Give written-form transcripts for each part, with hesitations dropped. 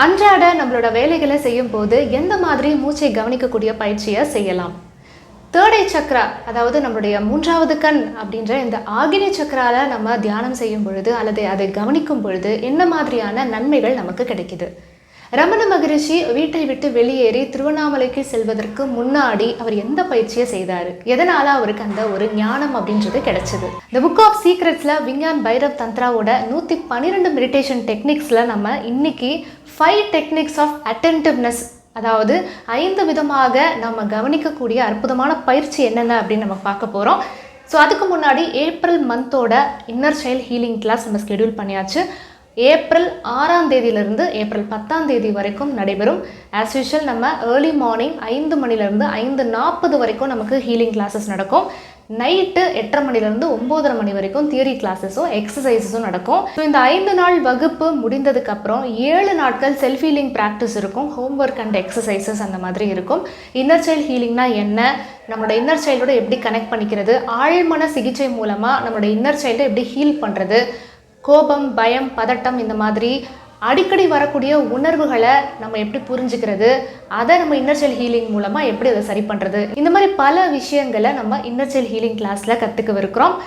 அன்றாட நம்மளோட வேலைகளை செய்யும்போது எந்த மாதிரி மூச்சை கவனிக்கக்கூடிய பயிற்சியை செய்யலாம்? தேர்ட் ஐ சக்ரா, அதாவது நம்மளுடைய மூன்றாவது கண் அப்படின்ற இந்த ஆக்னி சக்ரால நம்ம தியானம் செய்யும் பொழுது அல்லது அதை கவனிக்கும் பொழுது என்ன மாதிரியான நன்மைகள் நமக்கு கிடைக்குது? ரமண மகரிஷி வீட்டை விட்டு வெளியேறி திருவண்ணாமலைக்கு செல்வதற்கு முன்னாடி அவர் எந்த பயிற்சியை செய்தாரு? எதனால அவருக்கு அந்த ஒரு ஞானம் அப்படின்றது கிடைச்சது? தி புக் ஆஃப் சீக்ரெட்ஸ்ல விஞ்ஞான் பைரவ் தந்த்ராவோட 112 மெடிடேஷன் டெக்னிக்ஸ்ல நம்ம இன்னைக்கு 5 டெக்னிக்ஸ் ஆஃப் அட்டென்டிவ்னஸ், அதாவது 5 விதமாக நம்ம கவனிக்கக்கூடிய அற்புதமான பயிற்சி என்னென்ன அப்படின்னு நம்ம பார்க்க போகிறோம். ஸோ அதுக்கு முன்னாடி ஏப்ரல் மந்தோட இன்னர் சைல்ட் ஹீலிங் கிளாஸ் நம்ம ஸ்கெடியூல் பண்ணியாச்சு. ஏப்ரல் 6ஆம் தேதியிலிருந்து ஏப்ரல் 10ஆம் தேதி வரைக்கும் நடைபெறும். ஆஸ் யூஷுவல் நம்ம ஏர்லி மார்னிங் 5 மணிலேருந்து 5:40 வரைக்கும் நமக்கு ஹீலிங் கிளாஸஸ் நடக்கும். நைட்டு 8:30 மணிலேருந்து 9:30 மணி வரைக்கும் தியரி கிளாஸஸும் எக்ஸசைஸஸும் நடக்கும். ஸோ இந்த 5 நாள் வகுப்பு முடிந்ததுக்கப்புறம் 7 நாட்கள் செல்ஃப் ஹீலிங் ப்ராக்டிஸ் இருக்கும். ஹோம்ஒர்க் அண்ட் எக்ஸசைசஸ் அந்த மாதிரி இருக்கும். இன்னர் சைல்டு ஹீலிங்னா என்ன, நம்மளோட இன்னர் சைல்டோட எப்படி கனெக்ட் பண்ணிக்கிறது, ஆழ்மன சிகிச்சை மூலமாக நம்மளோட இன்னர் சைல்டை எப்படி ஹீல் பண்ணுறது, கோபம், பயம், பதட்டம், இந்த மாதிரி அடிக்கடி வரக்கூடிய உணர்வுகளை நம்ம எப்படி புரிஞ்சுக்கிறது, அதை நம்ம இன்னர் சைல்ட் ஹீலிங் மூலமாக எப்படி அதை சரி பண்ணுறது, இந்த மாதிரி பல விஷயங்களை நம்ம இன்னர் சைல்ட் ஹீலிங் கிளாஸில் கற்றுக்கவிருக்கிறோம்.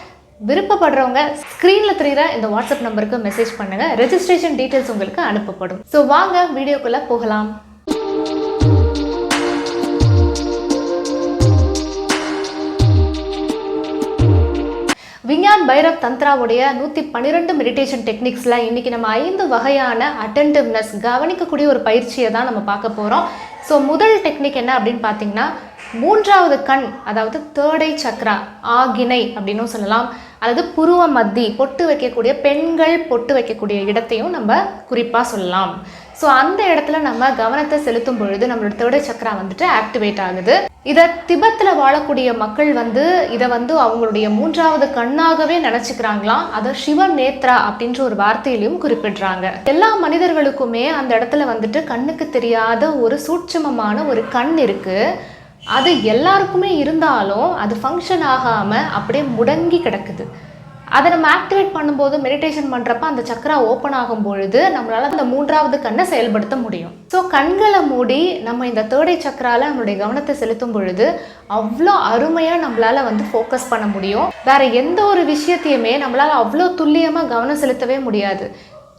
விருப்பப்படுறவங்க ஸ்க்ரீனில் தெரிகிற இந்த வாட்ஸ்அப் நம்பருக்கு மெசேஜ் பண்ணுங்கள். ரெஜிஸ்ட்ரேஷன் டீட்டெயில்ஸ் உங்களுக்கு அனுப்பப்படும். ஸோ வாங்க வீடியோக்குள்ளே போகலாம். விஞ்ஞான் பைரவ் தந்த்ராவுடைய 112 மெடிடேஷன் டெக்னிக்ஸில் இன்றைக்கி நம்ம 5 வகையான அட்டென்டிவ்னஸ், கவனிக்கக்கூடிய ஒரு பயிற்சியை தான் நம்ம பார்க்க போகிறோம். ஸோ முதல் டெக்னிக் என்ன அப்படின்னு பார்த்தீங்கன்னா, மூன்றாவது கண், அதாவது தேர்ட் ஐ சக்ரா, ஆகினை அப்படின்னும் சொல்லலாம், அல்லது புருவ மத்தி, பொட்டு வைக்கக்கூடிய பெண்கள் பொட்டு வைக்கக்கூடிய இடத்தையும் நம்ம குறிப்பாக சொல்லலாம். ஸோ அந்த இடத்துல நம்ம கவனத்தை செலுத்தும் பொழுது நம்மளோட தேர்ட் ஐ சக்ரா வந்துட்டு ஆக்டிவேட் ஆகுது. இதை திபெத்தில் வாழக்கூடிய மக்கள் இதை அவங்களுடைய மூன்றாவது கண்ணாகவே நினச்சிக்கிறாங்களாம். அதை சிவ நேத்ரா அப்படின்ற ஒரு வார்த்தையிலையும் குறிப்பிடுறாங்க. எல்லா மனிதர்களுக்குமே அந்த இடத்துல கண்ணுக்கு தெரியாத ஒரு சூட்சமமான ஒரு கண் இருக்குது. அது எல்லாருக்குமே இருந்தாலும் அது ஃபங்க்ஷன் ஆகாமல் அப்படியே முடங்கி கிடக்குது. அதை நம்ம ஆக்டிவேட் பண்ணும்போது, மெடிடேஷன் பண்ணுறப்ப அந்த சக்ரா ஓப்பன் ஆகும் பொழுது நம்மளால் அந்த மூன்றாவது கண்ணை செயல்படுத்த முடியும். ஸோ கண்களை மூடி நம்ம இந்த தேர்ட் ஐ சக்ரால நம்மளுடைய கவனத்தை செலுத்தும் பொழுது அவ்வளோ அருமையாக நம்மளால் ஃபோக்கஸ் பண்ண முடியும். வேறு எந்த ஒரு விஷயத்தையுமே நம்மளால் அவ்வளோ துல்லியமாக கவனம் செலுத்தவே முடியாது.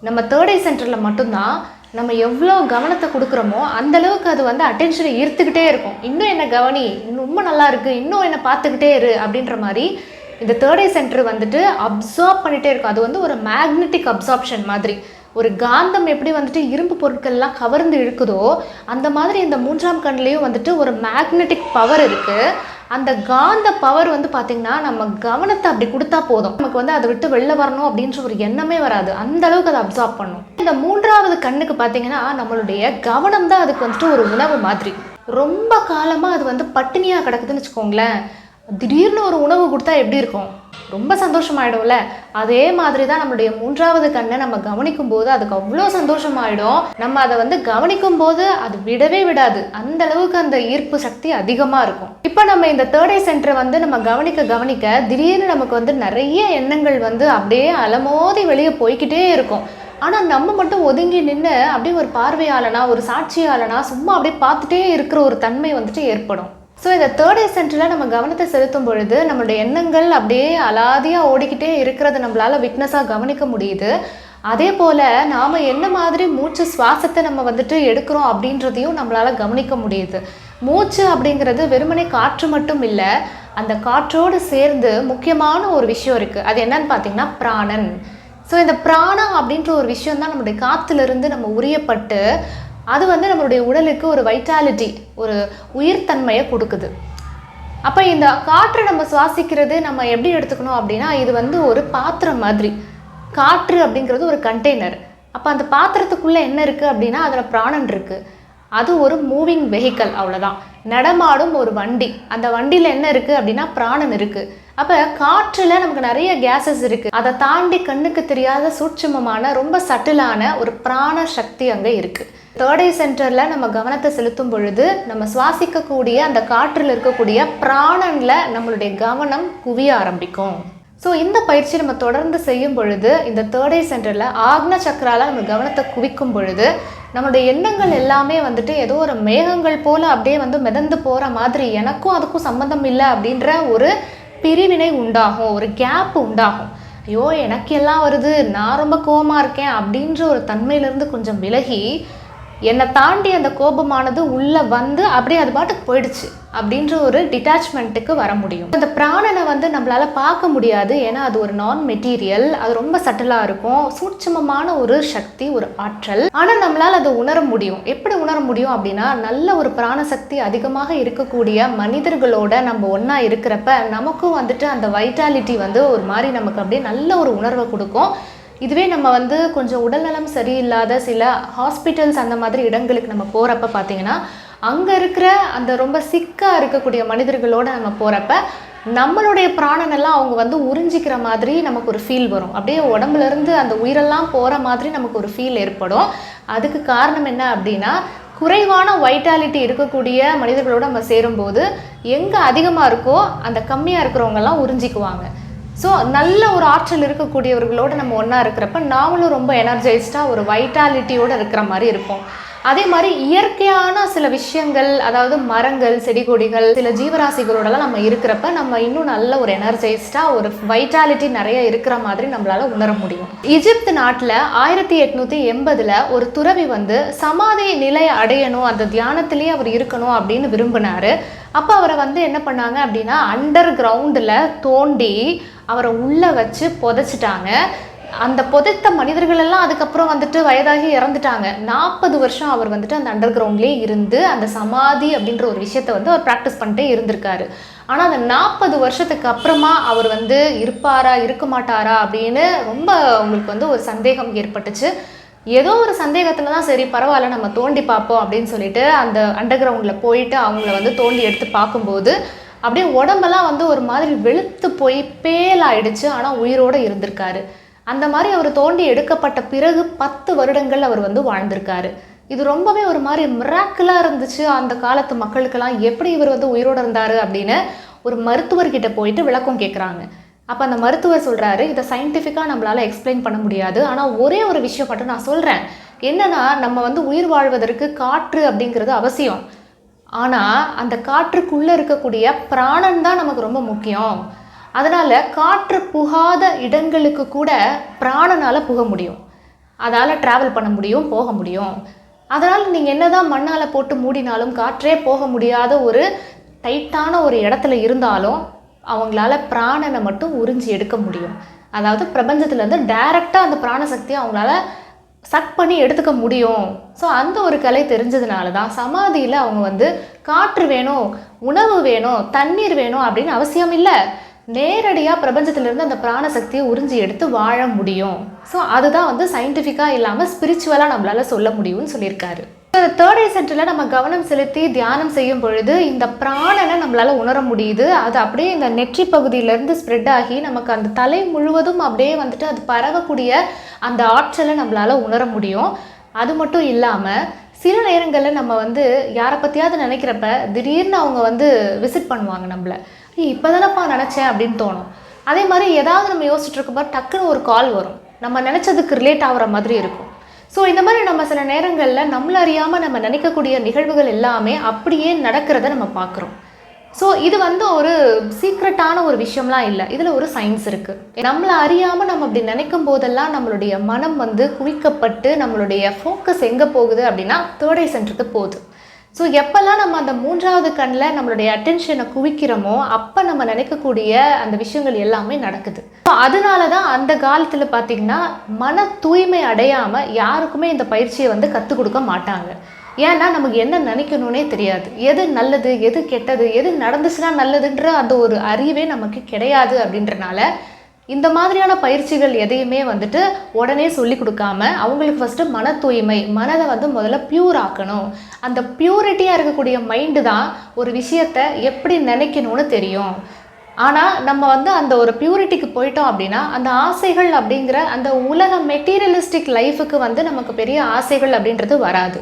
நம்ம தேர்ட் ஐ சென்டரில் மட்டும்தான் நம்ம எவ்வளோ கவனத்தை கொடுக்குறோமோ அந்தளவுக்கு அது அட்டென்ஷனை ஈர்த்துக்கிட்டே இருக்கும். இன்னும் என்ன கவனி, இன்னும் ரொம்ப நல்லா இருக்குது, இன்னும் என்ன பார்த்துக்கிட்டே இரு அப்படின்ற மாதிரி இந்த தேர்ட் ஐ சென்டர் அப்சார்ப் பண்ணிகிட்டே இருக்கும். அது ஒரு மேக்னெட்டிக் அப்சார்ப்ஷன் மாதிரி. ஒரு காந்தம் எப்படி இரும்பு பொருட்கள்லாம் கவர்ந்து இழுக்குதோ அந்த மாதிரி இந்த மூன்றாம் கண்லேயும் ஒரு மேக்னெட்டிக் பவர் இருக்குது. அந்த காந்த பவர் பார்த்திங்கன்னா நம்ம கவனத்தை அப்படி கொடுத்தா போதும், நமக்கு அதை விட்டு வெளில வரணும் அப்படின்ற ஒரு எண்ணமே வராது. அந்த அளவுக்கு அதை அப்சார்ப் பண்ணும். இந்த மூன்றாவது கண்ணுக்கு பார்த்திங்கன்னா நம்மளுடைய கவனம் தான் அதுக்கு ஒரு உணவு மாதிரி. ரொம்ப காலமாக அது பட்டினியாக கிடக்குதுன்னு வச்சுக்கோங்களேன். திடீர்னு ஒரு உணவு கொடுத்தா எப்படி இருக்கும்? ரொம்ப சந்தோஷமாயிடும்ல. அதே மாதிரி தான் நம்மளுடைய மூன்றாவது கண்ணை நம்ம கவனிக்கும் போது அதுக்கு அவ்வளோ சந்தோஷமாயிடும். நம்ம அதை கவனிக்கும் போது அது விடவே விடாது. அந்த அளவுக்கு அந்த ஈர்ப்பு சக்தி அதிகமாக இருக்கும். இப்போ நம்ம இந்த தேர்ட் ஐ சென்டரை நம்ம கவனிக்க திடீர்னு நமக்கு நிறைய எண்ணங்கள் அப்படியே அலமோதி வெளியே போய்கிட்டே இருக்கும். ஆனால் நம்ம மட்டும் ஒதுங்கி நின்று அப்படியே ஒரு பார்வையாளனா, ஒரு சாட்சியாளனா சும்மா அப்படியே பார்த்துட்டே இருக்கிற ஒரு தன்மை ஏற்படும். ஸோ இந்த தேர்ட் ஐ சென்டரில் நம்ம கவனத்தை செலுத்தும் பொழுது நம்மளுடைய எண்ணங்கள் அப்படியே அலாதியாக ஓடிக்கிட்டே இருக்கிறத நம்மளால் விட்னஸாக கவனிக்க முடியுது. அதே போல் நாம் என்ன மாதிரி மூச்சு சுவாசத்தை நம்ம எடுக்கிறோம் அப்படின்றதையும் நம்மளால் கவனிக்க முடியுது. மூச்சு அப்படிங்கிறது வெறுமனே காற்று மட்டும் இல்லை, அந்த காற்றோடு சேர்ந்து முக்கியமான ஒரு விஷயம் இருக்குது. அது என்னன்னு பார்த்தீங்கன்னா பிராணன். ஸோ இந்த பிராணம் அப்படின்ற ஒரு விஷயம் தான் நம்மளுடைய காற்றுலேருந்து நம்ம உரியப்பட்டு அது நம்மளுடைய உடலுக்கு ஒரு வைட்டாலிட்டி, ஒரு உயிர்த்தன்மையை கொடுக்குது. அப்போ இந்த காற்றை நம்ம சுவாசிக்கிறது நம்ம எப்படி எடுத்துக்கணும் அப்படின்னா, இது ஒரு பாத்திரம் மாதிரி. காற்று அப்படிங்கிறது ஒரு கண்டெய்னர். அப்போ அந்த பாத்திரத்துக்குள்ளே என்ன இருக்குது அப்படின்னா அதில் பிராணன் இருக்குது. அது ஒரு மூவிங் வெஹிக்கல், அவ்வளோதான். நடமாடும் ஒரு வண்டி. அந்த வண்டியில் என்ன இருக்குது அப்படின்னா பிராணன் இருக்குது. அப்போ காற்றில் நமக்கு நிறைய கேஸஸ் இருக்குது. அதை தாண்டி கண்ணுக்கு தெரியாத சூட்சமமான ரொம்ப சட்டிலான ஒரு பிராண சக்தி அங்கே இருக்குது. தேர்ட் ஐ சென்டரில் நம்ம கவனத்தை செலுத்தும் பொழுது நம்ம சுவாசிக்கக்கூடிய அந்த காற்றில் இருக்கக்கூடிய பிராணனில் நம்மளுடைய கவனம் குவிய ஆரம்பிக்கும். ஸோ இந்த பயிற்சி நம்ம தொடர்ந்து செய்யும் பொழுது இந்த தேர்ட் ஐ சென்டரில் ஆக்ன சக்கரால நம்ம கவனத்தை குவிக்கும் பொழுது நம்மளுடைய எண்ணங்கள் எல்லாமே வந்துட்டு ஏதோ ஒரு மேகங்கள் போல் அப்படியே வந்து மிதந்து போகிற மாதிரி, எனக்கும் அதுக்கும் சம்மந்தம் இல்லை அப்படின்ற ஒரு பிரிவினை உண்டாகும், ஒரு கேப் உண்டாகும். ஐயோ எனக்கு எல்லாம் வருது, நான் ரொம்ப கோபமாக இருக்கேன் அப்படின்ற ஒரு தன்மையிலேருந்து கொஞ்சம் விலகி, என்னை தாண்டி அந்த கோபமானது உள்ளே வந்து அப்படியே அது பாட்டுக்கு போயிடுச்சு அப்படின்ற ஒரு டிட்டாச்மெண்ட்டுக்கு வர முடியும். அந்த பிராணனை வந்து நம்மளால் பார்க்க முடியாது, ஏன்னா அது ஒரு நான் மெட்டீரியல், அது ரொம்ப சட்டலாக இருக்கும், சூட்சமமான ஒரு சக்தி, ஒரு ஆற்றல். ஆனால் நம்மளால் அதை உணர முடியும். எப்படி உணர முடியும் அப்படின்னா, நல்ல ஒரு பிராணசக்தி அதிகமாக இருக்கக்கூடிய மனிதர்களோட நம்ம ஒன்றா இருக்கிறப்ப நமக்கும் வந்துட்டு அந்த வைட்டாலிட்டி வந்து ஒரு மாதிரி நமக்கு அப்படியே நல்ல ஒரு உணர்வை கொடுக்கும். இதுவே நம்ம வந்து கொஞ்சம் உடல்நலம் சரியில்லாத சில ஹாஸ்பிட்டல்ஸ் அந்த மாதிரி இடங்களுக்கு நம்ம போகிறப்ப பார்த்திங்கன்னா, அங்கே இருக்கிற அந்த ரொம்ப சிக்காக இருக்கக்கூடிய மனிதர்களோடு நம்ம போகிறப்ப நம்மளுடைய பிராணனெல்லாம் அவங்க வந்து உறிஞ்சிக்கிற மாதிரி நமக்கு ஒரு ஃபீல் வரும். அப்படியே உடம்புலேருந்து அந்த உயிரெல்லாம் போகிற மாதிரி நமக்கு ஒரு ஃபீல் ஏற்படும். அதுக்கு காரணம் என்ன அப்படின்னா, குறைவான வைட்டாலிட்டி இருக்கக்கூடிய மனிதர்களோடு நம்ம சேரும்போது எங்கே அதிகமாக இருக்கோ அந்த கம்மியாக இருக்கிறவங்கெல்லாம் உறிஞ்சிக்குவாங்க. ஸோ நல்ல ஒரு ஆற்றல் இருக்கக்கூடியவர்களோடு நம்ம ஒன்றா இருக்கிறப்ப நாமளும் ரொம்ப எனர்ஜைஸ்டாக ஒரு வைட்டாலிட்டியோடு இருக்கிற மாதிரி இருப்போம். அதே மாதிரி இயற்கையான சில விஷயங்கள், அதாவது மரங்கள், செடி கொடிகள், சில ஜீவராசிகளோடலாம் நம்ம இருக்கிறப்ப நம்ம இன்னும் நல்ல ஒரு எனர்ஜைஸ்டாக ஒரு வைட்டாலிட்டி நிறைய இருக்கிற மாதிரி நம்மளால் உணர முடியும். எகிப்து நாட்டில் 1880 ஒரு துறவி வந்து சமாதி நிலை அடையணும், அந்த தியானத்திலேயே அவர் இருக்கணும் அப்படின்னு விரும்பினார். அப்போ அவரை வந்து என்ன பண்ணாங்க அப்படின்னா, அண்டர் கிரவுண்டில் தோண்டி அவரை உள்ளே வச்சு புதைச்சிட்டாங்க. அந்த புதைத்த மனிதர்கள் எல்லாம் அதுக்கப்புறம் வந்துட்டு வயதாகி இறந்துட்டாங்க. 40 வருஷம் அவர் வந்துட்டு அந்த அண்டர் கிரவுண்ட்லேயே இருந்து அந்த சமாதி அப்படின்ற ஒரு விஷயத்தை வந்து அவர் ப்ராக்டிஸ் பண்ணிட்டே இருந்திருக்காரு. ஆனால் அந்த 40 வருஷத்துக்கு அப்புறமா அவர் வந்து இருப்பாரா இருக்க மாட்டாரா அப்படின்னு ரொம்ப அவங்களுக்கு வந்து ஒரு சந்தேகம் ஏற்பட்டுச்சு. ஏதோ ஒரு சந்தேகத்தில் தான் சரி பரவாயில்ல நம்ம தோண்டி பார்ப்போம் அப்படின்னு சொல்லிட்டு அந்த அண்டர் கிரவுண்டில் போயிட்டு அவங்கள வந்து தோண்டி எடுத்து பார்க்கும்போது அப்படியே உடம்பெல்லாம் வந்து ஒரு மாதிரி வெளுத்து போய் பேலாயிடுச்சு. ஆனால் உயிரோடு இருந்திருக்காரு. அந்த மாதிரி அவர் தோண்டி எடுக்கப்பட்ட பிறகு 10 வருடங்கள் அவர் வந்து வாழ்ந்திருக்காரு. இது ரொம்பவே ஒரு மாதிரி மிராக்கிளாக இருந்துச்சு அந்த காலத்து மக்களுக்கெல்லாம். எப்படி இவர் வந்து உயிரோடு இருந்தார் அப்படின்னு ஒரு மருத்துவர்கிட்ட போயிட்டு விளக்கம் கேட்குறாங்க. அப்போ அந்த மருத்துவர் சொல்கிறாரு, இதை சயின்டிஃபிக்காக நம்மளால் எக்ஸ்பிளைன் பண்ண முடியாது, ஆனால் ஒரே ஒரு விஷயம் மட்டும் நான் சொல்கிறேன். என்னென்னா, நம்ம வந்து உயிர் வாழ்வதற்கு காற்று அப்படிங்கிறது அவசியம். ஆனால் அந்த காற்றுக்குள்ளே இருக்கக்கூடிய பிராணன் தான் நமக்கு ரொம்ப முக்கியம். அதனால் காற்று புகாத இடங்களுக்கு கூட பிராணனால் புக முடியும், அதால் ட்ராவல் பண்ண முடியும், போக முடியும். அதனால் நீங்கள் என்ன தான் மண்ணால் போட்டு மூடினாலும் காற்றே போக முடியாத ஒரு டைட்டான ஒரு இடத்துல இருந்தாலும் அவங்களால பிராணனை மட்டும் உறிஞ்சி எடுக்க முடியும். அதாவது பிரபஞ்சத்துலேருந்து டைரெக்டாக அந்த பிராணசக்தியை அவங்களால சக் பண்ணி எடுத்துக்க முடியும். ஸோ அந்த ஒரு கலை தெரிஞ்சதுனால தான் சமாதியில் அவங்க வந்து காற்று வேணும், உணவு வேணும், தண்ணீர் வேணும் அப்படின்னு அவசியம் இல்லை, நேரடியாக பிரபஞ்சத்திலேருந்து அந்த பிராணசக்தியை உறிஞ்சி எடுத்து வாழ முடியும். ஸோ அதுதான் வந்து சயின்டிஃபிக்காக இல்லாமல் ஸ்பிரிச்சுவலாக நம்மளால் சொல்ல முடியும்னு சொல்லியிருக்காரு. தேர்ட் ஐ சென்டரில் நம்ம கவனம் செலுத்தி தியானம் செய்யும் பொழுது இந்த பிராணனை நம்மளால் உணர முடியுது. அது அப்படியே இந்த நெற்றி பகுதியிலேருந்து ஸ்ப்ரெட் ஆகி நமக்கு அந்த தலை முழுவதும் அப்படியே வந்துட்டு அது பரவக்கூடிய அந்த ஆற்றலை நம்மளால் உணர முடியும். அது மட்டும் இல்லாமல் சில நேரங்களில் நம்ம வந்து யாரை பற்றியாவது நினைக்கிறப்ப திடீர்னு அவங்க வந்து விசிட் பண்ணுவாங்க நம்மளை. இப்போ தானப்பா நினச்சேன் அப்படின்னு தோணும். அதே மாதிரி ஏதாவது நம்ம யோசிச்சுட்டு இருக்கும்போது டக்குன்னு ஒரு கால் வரும், நம்ம நினச்சதுக்கு ரிலேட் ஆகிற மாதிரி இருக்கும். ஸோ இந்த மாதிரி நம்ம சில நேரங்களில் நம்மள அறியாமல் நம்ம நினைக்கக்கூடிய நிகழ்வுகள் எல்லாமே அப்படியே நடக்கிறத நம்ம பார்க்குறோம். ஸோ இது வந்து ஒரு சீக்ரெட்டான ஒரு விஷயம்லாம் இல்லை, இதில் ஒரு சயின்ஸ் இருக்குது. நம்மளை அறியாமல் நம்ம அப்படி நினைக்கும் போதெல்லாம் நம்மளுடைய மனம் வந்து குவிக்கப்பட்டு நம்மளுடைய ஃபோக்கஸ் எங்கே போகுது அப்படின்னா தேர்ட் ஐ சென்டருக்கு போகுது. ஸோ எப்போல்லாம் நம்ம அந்த மூன்றாவது கண்ணில் நம்மளுடைய அட்டென்ஷனை குவிக்கிறோமோ அப்போ நம்ம நினைக்கக்கூடிய அந்த விஷயங்கள் எல்லாமே நடக்குது. ஸோ அதனால தான் அந்த காலத்தில் பார்த்திங்கன்னா மன தூய்மை அடையாமல் யாருக்குமே இந்த பயிற்சியை வந்து கற்றுக் கொடுக்க மாட்டாங்க. ஏன்னா நமக்கு என்ன நினைக்கணும்னே தெரியாது, எது நல்லது எது கெட்டது, எது நடந்துச்சுன்னா நல்லதுன்ற அந்த ஒரு அறிவே நமக்கு கிடையாது. அப்படின்றனால இந்த மாதிரியான பயிற்சிகள் எதையுமே வந்துட்டு உடனே சொல்லி கொடுக்காம அவங்களுக்கு ஃபஸ்ட்டு மன தூய்மை, மனதை வந்து முதல்ல பியூர் ஆக்கணும். அந்த பியூரிட்டியாக இருக்கக்கூடிய மைண்டு தான் ஒரு விஷயத்தை எப்படி நினைக்கணும்னு தெரியும். ஆனால் நம்ம வந்து அந்த ஒரு பியூரிட்டிக்கு போயிட்டோம் அப்படின்னா அந்த ஆசைகள் அப்படிங்கிற அந்த உலக மெட்டீரியலிஸ்டிக் லைஃபுக்கு வந்து நமக்கு பெரிய ஆசைகள் அப்படின்றது வராது.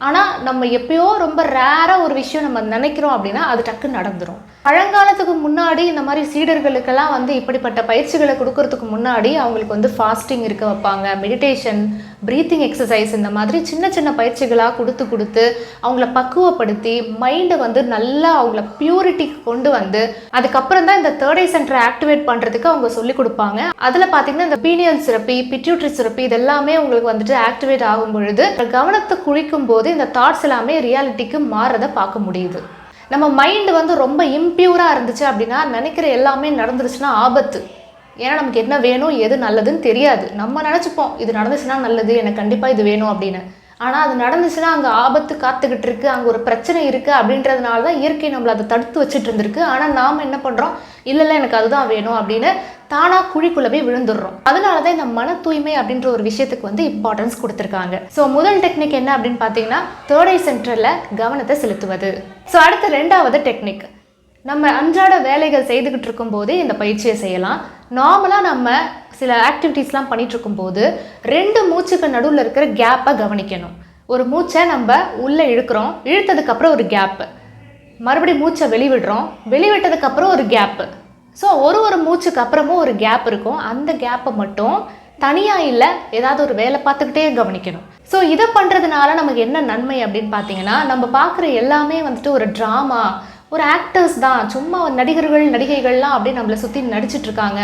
ஆனால் நம்ம எப்பயோ ரொம்ப ரேராக ஒரு விஷயம் நம்ம நினைக்கிறோம் அப்படின்னா அது டக்குன்னு நடந்துடும். பழங்காலத்துக்கு முன்னாடி இந்த மாதிரி சீடர்களுக்கெல்லாம் வந்து இப்படிப்பட்ட பயிற்சிகளை கொடுக்கறதுக்கு முன்னாடி அவங்களுக்கு வந்து ஃபாஸ்டிங் இருக்க வைப்பாங்க, மெடிடேஷன், ப்ரீத்திங் எக்ஸசைஸ், இந்த மாதிரி சின்ன சின்ன பயிற்சிகளாக கொடுத்து அவங்கள பக்குவப்படுத்தி மைண்டை வந்து நல்லா அவங்கள பியூரிட்டிக்கு கொண்டு வந்து அதுக்கப்புறம் தான் இந்த தேர்ட் ஐ சென்டரை ஆக்டிவேட் பண்ணுறதுக்கு அவங்க சொல்லிக் கொடுப்பாங்க. அதில் பார்த்தீங்கன்னா இந்த பீனியல் சுரப்பி, பிட்யூட்டரி சுரப்பி இதெல்லாமே உங்களுக்கு வந்துட்டு ஆக்டிவேட் ஆகும் பொழுது கவனத்தை குளிக்கும் போது இந்த தாட்ஸ் எல்லாமே ரியாலிட்டிக்கு மாறதை பார்க்க முடியுது. நம்ம மைண்டு வந்து ரொம்ப இம்பியூராக இருந்துச்சு அப்படின்னா நினைக்கிற எல்லாமே நடந்துருச்சுன்னா ஆபத்து. ஏன்னா நமக்கு என்ன வேணும் எது நல்லதுன்னு தெரியாது. நம்ம நினச்சிப்போம் இது நடந்துச்சுன்னா நல்லது, எனக்கு கண்டிப்பாக இது வேணும் அப்படின்னு. ஆனால் அது நடந்துச்சுன்னா அங்கே ஆபத்து காத்துக்கிட்டு இருக்கு, அங்கே ஒரு பிரச்சனை இருக்குது அப்படின்றதுனால தான் இயற்கை நம்மளை அதை தடுத்து வச்சுட்டு இருந்திருக்கு. ஆனால் நாம் என்ன பண்ணுறோம், இல்லை எனக்கு அதுதான் வேணும் அப்படின்னு தானாக குழிக்குள்ளே போய் விழுந்துடுறோம். அதனால தான் இந்த மன தூய்மை அப்படின்ற ஒரு விஷயத்துக்கு வந்து இம்பார்ட்டன்ஸ் கொடுத்துருக்காங்க. ஸோ முதல் டெக்னிக் என்ன அப்படின்னு பார்த்தீங்கன்னா தேர்ட் ஐ சென்டரில் கவனத்தை செலுத்துவது. ஸோ அடுத்த ரெண்டாவது டெக்னிக், நம்ம அன்றாட வேலைகள் செய்துக்கிட்டு இருக்கும்போதே இந்த பயிற்சியை செய்யலாம். நார்மலாக நம்ம சில ஆக்டிவிட்டீஸ்லாம் பண்ணிகிட்டு இருக்கும்போது 2 மூச்சுக்கு நடுவில் இருக்கிற கேப்பை கவனிக்கணும். ஒரு மூச்சை நம்ம உள்ளே இழுக்கிறோம், இழுத்ததுக்கப்புறம் ஒரு கேப்பு, மறுபடியும் மூச்சை வெளிவிடுறோம், வெளிவிட்டதுக்கப்புறம் ஒரு கேப்பு. ஸோ ஒரு மூச்சுக்கு அப்புறமும் ஒரு கேப் இருக்கும். அந்த கேப்பை மட்டும் தனியாக இல்லை, ஏதாவது ஒரு வேலை பார்த்துக்கிட்டே கவனிக்கணும். ஸோ இதை பண்ணுறதுனால நமக்கு என்ன நன்மை அப்படின்னு பார்த்தீங்கன்னா, நம்ம பார்க்குற எல்லாமே வந்துட்டு ஒரு ட்ராமா, ஒரு ஆக்டர்ஸ் தான், சும்மா நடிகர்கள் நடிகைகள்லாம் அப்படியே நம்மளை சுற்றி நடிச்சிட்ருக்காங்க.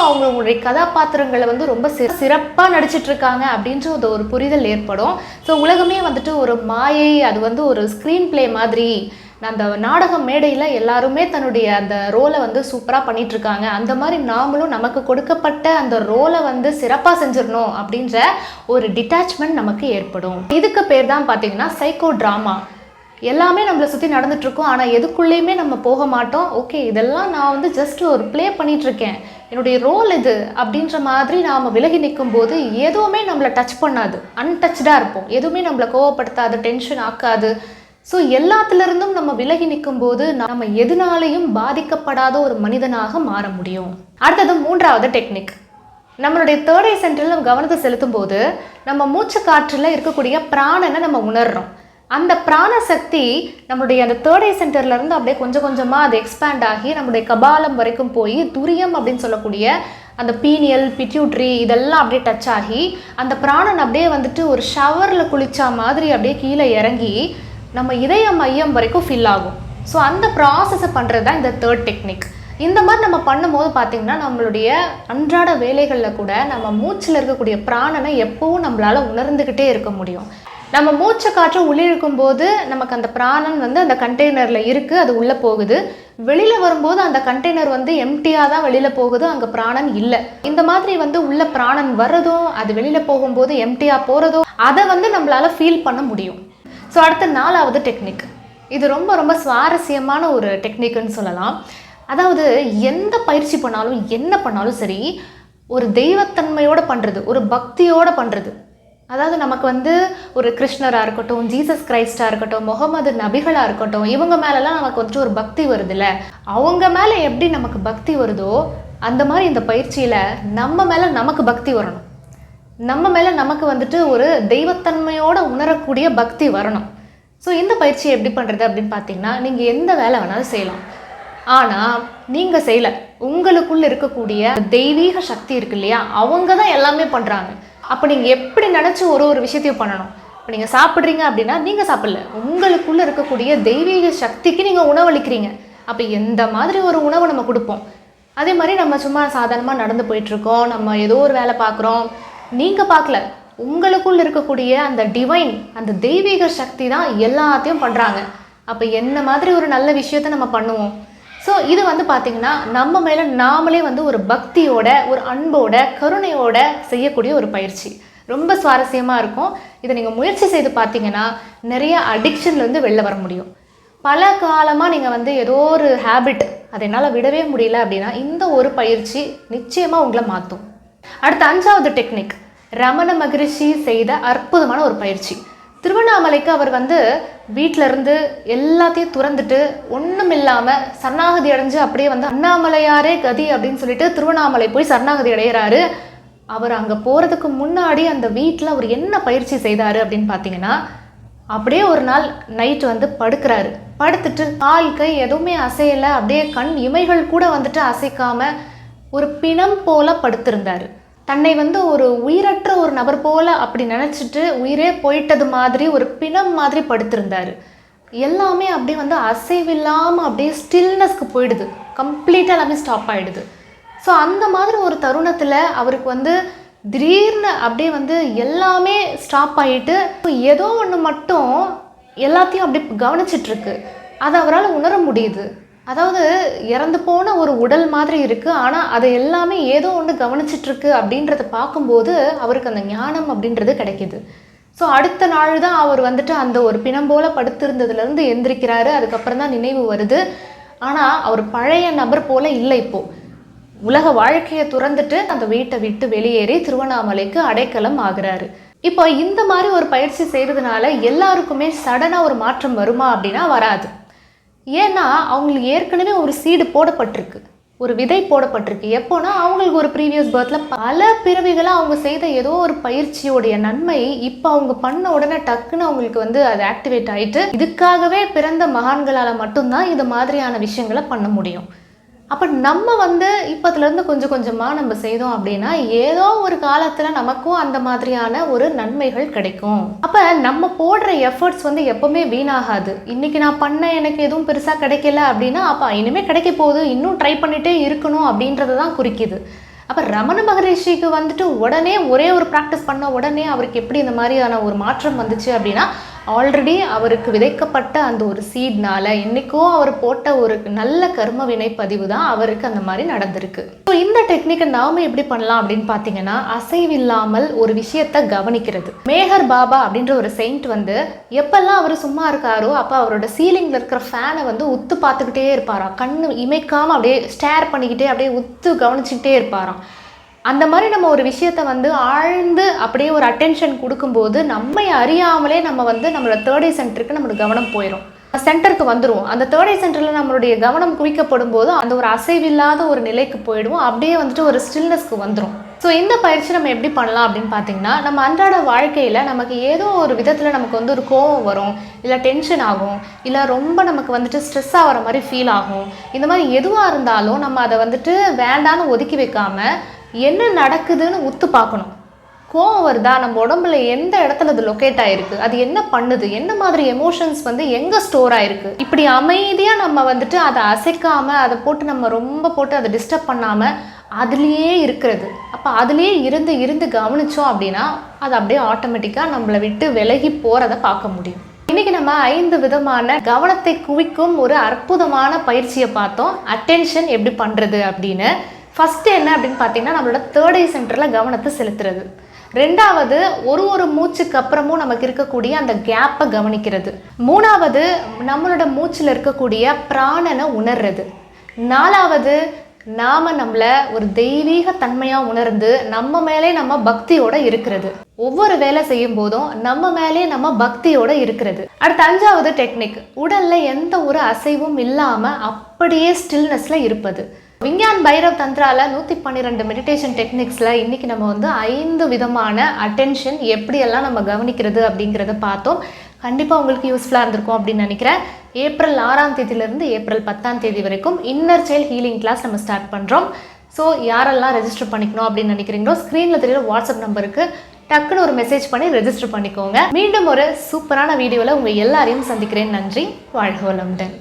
அவங்களுடைய கதாபாத்திரங்களை வந்து ரொம்ப சிறப்பாக நடிச்சிட்ருக்காங்க அப்படின்ற ஒரு புரிதல் ஏற்படும். ஸோ உலகமே வந்துட்டு ஒரு மாயை, அது வந்து ஒரு ஸ்க்ரீன் பிளே மாதிரி. அந்த நாடக மேடையில் எல்லாருமே தன்னுடைய அந்த ரோலை வந்து சூப்பராக பண்ணிகிட்ருக்காங்க. அந்த மாதிரி நாமளும் நமக்கு கொடுக்கப்பட்ட அந்த ரோலை வந்து சிறப்பாக செஞ்சிடணும் அப்படின்ற ஒரு டிட்டாச்மெண்ட் நமக்கு ஏற்படும். இதுக்கு பேர் தான் பார்த்தீங்கன்னா சைக்கோ ட்ராமா. எல்லாமே நம்மளை சுற்றி நடந்துகிட்ருக்கோம், ஆனால் எதுக்குள்ளேயுமே நம்ம போக மாட்டோம். ஓகே, இதெல்லாம் நான் வந்து ஜஸ்ட் ஒரு ப்ளே பண்ணிகிட்ருக்கேன், என்னுடைய ரோல் இது அப்படின்ற மாதிரி நாம் விலகி நிற்கும் போது எதுவுமே நம்மளை டச் பண்ணாது, அன்டச்சாக இருப்போம். எதுவுமே நம்மளை கோவப்படுத்தாது, டென்ஷன் ஆக்காது. ஸோ எல்லாத்துலேருந்தும் நம்ம விலகி நிற்கும் போது நம்ம எதுனாலையும் பாதிக்கப்படாத ஒரு மனிதனாக மாற முடியும். அடுத்தது மூன்றாவது டெக்னிக், நம்மளுடைய தேர்ட் ஐ சென்டரில் நம்ம கவனத்தை செலுத்தும் போது நம்ம மூச்சு காற்றில் இருக்கக்கூடிய பிராணனை நம்ம உணர்றோம். அந்த பிராண சக்தி நம்மளுடைய அந்த தேர்ட் ஐ சென்டர்லேருந்து அப்படியே கொஞ்சம் கொஞ்சமாக அது எக்ஸ்பேண்ட் ஆகி நம்மளுடைய கபாலம் வரைக்கும் போய் துரியம் அப்படின்னு சொல்லக்கூடிய அந்த பீனியல், பிட்யூட்ரி இதெல்லாம் அப்படியே டச் ஆகி அந்த பிராணன் அப்படியே வந்துட்டு ஒரு ஷவரில் குளிச்சா மாதிரி அப்படியே கீழே இறங்கி நம்ம இதய மையம் வரைக்கும் ஃபில் ஆகும். ஸோ அந்த ப்ராசஸை பண்ணுறது தான் இந்த தேர்ட் டெக்னிக். இந்த மாதிரி நம்ம பண்ணும்போது பார்த்திங்கன்னா நம்மளுடைய அன்றாட வேலைகளில் கூட நம்ம மூச்சில் இருக்கக்கூடிய பிராணனை எப்போவும் நம்மளால் உணர்ந்துக்கிட்டே இருக்க முடியும். நம்ம மூச்சை காற்று உள்ளிழுக்கும் போது நமக்கு அந்த பிராணன் வந்து அந்த கண்டெய்னரில் இருக்குது, அது உள்ளே போகுது. வெளியில் வரும்போது அந்த கண்டெய்னர் வந்து எம்டியாக தான் வெளியில் போகுது, அங்கே பிராணன் இல்லை. இந்த மாதிரி வந்து உள்ள பிராணன் வர்றதும் அது வெளியில் போகும்போது எம்டியாக போகிறதும் அதை வந்து நம்மளால் ஃபீல் பண்ண முடியும். ஸோ அடுத்த 4வது டெக்னிக், இது ரொம்ப ரொம்ப சுவாரஸ்யமான ஒரு டெக்னிக்குன்னு சொல்லலாம். அதாவது எந்த பயிற்சி பண்ணாலும் என்ன பண்ணாலும் சரி, ஒரு தெய்வத்தன்மையோடு பண்ணுறது, ஒரு பக்தியோடு பண்ணுறது. அதாவது நமக்கு வந்து ஒரு கிருஷ்ணராக இருக்கட்டும், ஜீசஸ் கிரைஸ்டாக இருக்கட்டும், முகமது நபிகளாக இருக்கட்டும், இவங்க மேலெலாம் நமக்கு வந்துட்டு ஒரு பக்தி வருதுல்ல, அவங்க மேலே எப்படி நமக்கு பக்தி வருதோ அந்த மாதிரி இந்த பயிற்சியில் நம்ம மேலே நமக்கு பக்தி வரணும். நம்ம மேலே நமக்கு வந்துட்டு ஒரு தெய்வத்தன்மையோடு உணரக்கூடிய பக்தி வரணும். ஸோ இந்த பயிற்சியை எப்படி பண்ணுறது அப்படின்னு பார்த்தீங்கன்னா, நீங்கள் எந்த வேலை வேணாலும் செய்யலாம். ஆனால் நீங்கள் செய்யலை, உங்களுக்குள்ளே இருக்கக்கூடிய தெய்வீக சக்தி இருக்கு இல்லையா, அவங்க தான் எல்லாமே பண்ணுறாங்க. அப்போ நீங்கள் எப்படி நினச்சி ஒரு விஷயத்தையும் பண்ணணும். இப்போ நீங்கள் சாப்பிட்றீங்க அப்படின்னா நீங்கள் சாப்பிடல, உங்களுக்குள்ளே இருக்கக்கூடிய தெய்வீக சக்திக்கு நீங்கள் உணவளிக்கிறீங்க. அப்போ எந்த மாதிரி ஒரு உணவை நம்ம கொடுப்போம். அதே மாதிரி நம்ம சும்மா சாதாரணமாக நடந்து போயிட்டுருக்கோம், நம்ம ஏதோ ஒரு வேலை பார்க்குறோம், நீங்கள் பார்க்கல, உங்களுக்குள்ளே இருக்கக்கூடிய அந்த டிவைன், அந்த தெய்வீக சக்தி தான் எல்லாத்தையும் பண்ணுறாங்க. அப்போ என்ன மாதிரி ஒரு நல்ல விஷயத்த நம்ம பண்ணுவோம். ஸோ இது வந்து பார்த்திங்கன்னா நம்ம மேலே நாமளே வந்து ஒரு பக்தியோட, ஒரு அன்போட, கருணையோட செய்யக்கூடிய ஒரு பயிற்சி. ரொம்ப சுவாரஸ்யமாக இருக்கும். இதை நீங்கள் முயற்சி செய்து பார்த்தீங்கன்னா நிறைய அடிக்ஷன்லேருந்து வெளில வர முடியும். பல காலமாக நீங்கள் வந்து ஏதோ ஒரு ஹேபிட் அதை என்னால் விடவே முடியல அப்படின்னா இந்த ஒரு பயிற்சி நிச்சயமாக உங்களை மாற்றும். அடுத்த 5வது டெக்னிக், ரமண மகரிஷி செய்த அற்புதமான ஒரு பயிற்சி. திருவண்ணாமலைக்கு அவர் வந்து வீட்டிலருந்து எல்லாத்தையும் துறந்துட்டு ஒன்றும் இல்லாமல் சரணாகதி அடைஞ்சு அப்படியே வந்து அண்ணாமலையாரே கதி அப்படின்னு சொல்லிட்டு திருவண்ணாமலை போய் சரணாகதி அடைகிறாரு. அவர் அங்கே போகிறதுக்கு முன்னாடி அந்த வீட்டில் அவர் என்ன பயிற்சி செய்தார் அப்படின்னு பார்த்தீங்கன்னா, அப்படியே ஒரு நாள் நைட் வந்து படுக்கிறாரு. படுத்துட்டு கால் கை எதுவுமே அசையலை, அப்படியே கண் இமைகள் கூட வந்துட்டு அசைக்காம ஒரு பிணம் போல படுத்திருந்தார். தன்னை வந்து ஒரு உயிரற்ற ஒரு நபர் போல அப்படி நினச்சிட்டு உயிரே போயிட்டது மாதிரி ஒரு பிணம் மாதிரி படுத்திருந்தார். எல்லாமே அப்படியே வந்து அசைவில்லாமல் அப்படியே ஸ்டில்னஸ்க்கு போயிடுது, கம்ப்ளீட்டாக எல்லாமே ஸ்டாப் ஆகிடுது. ஸோ அந்த மாதிரி ஒரு தருணத்தில் அவருக்கு வந்து திடீர்னு அப்படியே வந்து எல்லாமே ஸ்டாப் ஆகிட்டு ஏதோ ஒன்று மட்டும் எல்லாத்தையும் அப்படி கவனிச்சிட்ருக்கு. அதை அவரால் உணர முடியுது. அதாவது இறந்து போன ஒரு உடல் மாதிரி இருக்குது, ஆனால் அதை எல்லாமே ஏதோ ஒன்று கவனிச்சிட்ருக்கு அப்படின்றத பார்க்கும்போது அவருக்கு அந்த ஞானம் அப்படின்றது கிடைக்கிது. ஸோ அடுத்த நாள் தான் அவர் வந்துட்டு அந்த ஒரு பிணம் போல் படுத்திருந்ததுலேருந்து எந்திரிக்கிறாரு. அதுக்கப்புறம் தான் நினைவு வருது. ஆனால் அவர் பழைய நபர் போல் இல்லை. இப்போது உலக வாழ்க்கையை துறந்துட்டு அந்த வீட்டை விட்டு வெளியேறி திருவண்ணாமலைக்கு அடைக்கலம் ஆகிறாரு. இப்போ இந்த மாதிரி ஒரு பயிற்சி செய்கிறதுனால எல்லாருக்குமே சடனாக ஒரு மாற்றம் வருமா அப்படின்னா வராது. ஏன்னா அவங்களுக்கு ஏற்கனவே ஒரு சீடு போடப்பட்டிருக்கு, ஒரு விதை போடப்பட்டிருக்கு. எப்போனா அவங்களுக்கு ஒரு ப்ரீவியஸ் பர்த்தில் பல பிறவிகளாக அவங்க செய்த ஏதோ ஒரு பயிற்சியோடைய நன்மை இப்போ அவங்க பண்ண உடனே டக்குன்னு அவங்களுக்கு வந்து அது ஆக்டிவேட் ஆகிட்டு இதுக்காகவே பிறந்த மகான்களால் மட்டும்தான் இது மாதிரியான விஷயங்களை பண்ண முடியும். அப்போ நம்ம வந்து இப்போத்துலேருந்து கொஞ்சம் கொஞ்சமாக நம்ம செய்தோம் அப்படின்னா ஏதோ ஒரு காலத்தில் நமக்கும் அந்த மாதிரியான ஒரு நன்மைகள் கிடைக்கும். அப்போ நம்ம போடுற எஃபர்ட்ஸ் வந்து எப்போவுமே வீணாகாது. இன்றைக்கி நான் பண்ண எனக்கு எதுவும் பெருசாக கிடைக்கல அப்படின்னா அப்போ இனிமேல் கிடைக்க போகுது, இன்னும் ட்ரை பண்ணிகிட்டே இருக்கணும் அப்படின்றது தான் குறிக்குது. அப்போ ரமண மகரிஷிக்கு வந்துட்டு உடனே ஒரே ஒரு ப்ராக்டிஸ் பண்ண உடனே அவருக்கு எப்படி இந்த மாதிரியான ஒரு மாற்றம் வந்துச்சு அப்படின்னா ஆல்ரெடி அவருக்கு விதைக்கப்பட்ட அந்த ஒரு சீட்னால என்றைக்கோ அவர் போட்ட ஒரு நல்ல கர்ம வினைப்பதிவு தான் அவருக்கு அந்த மாதிரி நடந்திருக்கு. ஸோ இந்த டெக்னிக்கை நாம் எப்படி பண்ணலாம் அப்படின்னு பார்த்தீங்கன்னா அசைவில்லாமல் ஒரு விஷயத்தை கவனிக்கிறது. மேஹர் பாபா அப்படின்ற ஒரு செயின்ட் வந்து எப்பெல்லாம் அவர் சும்மா இருக்காரோ அப்போ அவரோட சீலிங்கில் இருக்கிற ஃபேனை வந்து உத்து பார்த்துக்கிட்டே இருப்பாராம். கண்ணு இமைக்காமல் அப்படியே ஸ்டேர் பண்ணிக்கிட்டே அப்படியே உத்து கவனிச்சுக்கிட்டே இருப்பாராம். அந்த மாதிரி நம்ம ஒரு விஷயத்தை வந்து ஆழ்ந்து அப்படியே ஒரு அட்டென்ஷன் கொடுக்கும்போது நம்மை அறியாமலே நம்ம வந்து நம்மளோட தேர்ட் ஐ சென்டருக்கு நம்மளோட கவனம் போயிடும், சென்டருக்கு வந்துடுவோம். அந்த தேர்ட் ஐ சென்டரில் நம்மளுடைய கவனம் குவிக்கப்படும் போது அந்த ஒரு அசைவில்லாத ஒரு நிலைக்கு போயிடுவோம், அப்படியே வந்துட்டு ஒரு ஸ்டில்னஸ்க்கு வந்துடும். ஸோ இந்த பயிற்சி நம்ம எப்படி பண்ணலாம் அப்படின்னு பார்த்தீங்கன்னா நம்ம அன்றாட வாழ்க்கையில் நமக்கு ஏதோ ஒரு விதத்தில் நமக்கு வந்து ஒரு கோவம் வரும், இல்லை டென்ஷன் ஆகும், இல்லை ரொம்ப நமக்கு வந்துட்டு ஸ்ட்ரெஸ் ஆகிற மாதிரி ஃபீல் ஆகும். இந்த மாதிரி எதுவாக இருந்தாலும் நம்ம அதை வந்துட்டு வேண்டான்னு ஒதுக்கி வைக்காமல் என்ன நடக்குதுன்னு உத்து பார்க்கணும். கோவம் வருதா, நம்ம உடம்புல எந்த இடத்துல அது லொக்கேட் ஆகிருக்கு, அது என்ன பண்ணுது, என்ன மாதிரி எமோஷன்ஸ் வந்து எங்கே ஸ்டோர் ஆகிருக்கு, இப்படி அமைதியாக நம்ம வந்துட்டு அதை அசைக்காமல் அதை போட்டு நம்ம ரொம்ப போட்டு அதை டிஸ்டர்ப் பண்ணாமல் அதுலேயே இருக்கிறது. அப்போ அதுலேயே இருந்து இருந்து கவனித்தோம் அப்படின்னா அது அப்படியே ஆட்டோமேட்டிக்காக நம்மளை விட்டு விலகி போகிறத பார்க்க முடியும். இன்றைக்கி நம்ம 5 விதமான கவனத்தை குவிக்கும் ஒரு அற்புதமான பயிற்சியை பார்த்தோம், அட்டென்ஷன் எப்படி பண்ணுறது அப்படின்னு. ஃபஸ்ட்டு என்ன அப்படின்னு பார்த்தீங்கன்னா நம்மளோட தேர்ட் ஐ சென்டரில் கவனத்தை செலுத்துறது. ரெண்டாவது ஒரு மூச்சுக்கு அப்புறமும் நமக்கு இருக்கக்கூடிய அந்த கேப்பை கவனிக்கிறது. மூணாவது நம்மளோட மூச்சில் இருக்கக்கூடிய பிராணனை உணர்றது. நாலாவது நாம் நம்மளை ஒரு தெய்வீக தன்மையாக உணர்ந்து நம்ம மேலே நம்ம பக்தியோடு இருக்கிறது. ஒவ்வொரு வேலை செய்யும் போதும் நம்ம மேலே நம்ம பக்தியோடு இருக்கிறது. அடுத்த 5வது டெக்னிக் உடலில் எந்த ஒரு அசைவும் இல்லாமல் அப்படியே ஸ்டில்னஸில் இருப்பது. விஞ்ஞான் பைரவ் தந்திரால 112 மெடிடேஷன் டெக்னிக்ஸில் இன்றைக்கி நம்ம வந்து 5 விதமான அட்டென்ஷன் எப்படியெல்லாம் நம்ம கவனிக்கிறது அப்படிங்கிறத பார்த்தோம். கண்டிப்பாக உங்களுக்கு யூஸ்ஃபுல்லாக இருந்திருக்கும் அப்படின்னு நினைக்கிறேன். ஏப்ரல் 6ஆம் தேதியிலேருந்து ஏப்ரல் 10ஆம் தேதி வரைக்கும் இன்னர் சைல்ட் ஹீலிங் கிளாஸ் நம்ம ஸ்டார்ட் பண்ணுறோம். ஸோ யாரெல்லாம் ரெஜிஸ்டர் பண்ணிக்கணும் அப்படின்னு நினைக்கிறீங்களோ ஸ்க்ரீனில் தெரியுற வாட்ஸ்அப் நம்பருக்கு டக்குன்னு ஒரு மெசேஜ் பண்ணி ரெஜிஸ்டர் பண்ணிக்கோங்க. மீண்டும் ஒரு சூப்பரான வீடியோவில் உங்கள் எல்லாரையும் சந்திக்கிறேன். நன்றி. வாழ்க வளமுடன்.